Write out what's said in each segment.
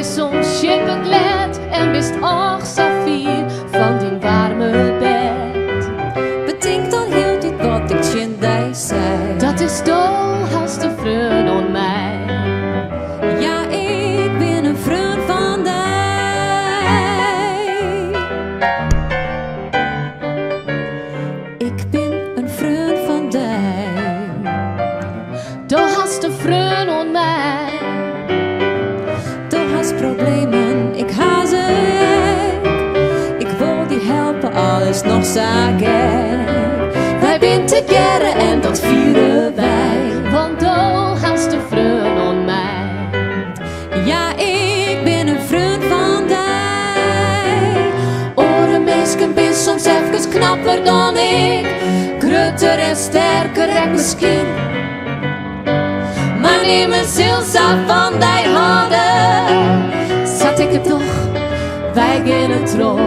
bist soms schippe glad en bist auch so viel van die warme bed. Bedenk dan heel dit wat ik in die zei. Dat is dol als de vriend aan mij. Ja, ik ben een vriend van die. Ik ben een vriend van die. Du hast de vriend aan mij. Du hast problemen, ik ha ze. Ik wil die helpen, alles nog zeggen. Wij zijn together en dat vieren wij. Want du hast de vriend aan mij. Ja, ik ben een vriend van die. Oren mensen ben soms even knapper dan ik. Groter en sterker en misschien. Maar neem een zielsaf van die handen. Zat ik het toch, wij gaan het trouw.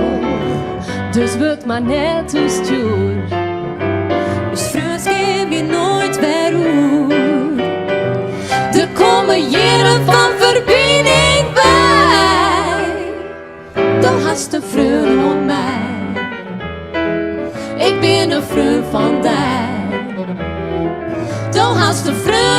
Dus wordt maar net hoe stuur. Dus vriendschap je nooit weer uit. Er komen jaren van verbinding bij. Dan hast de vriend aan mij. Ik ben een vriend van die. Dan hast de vriend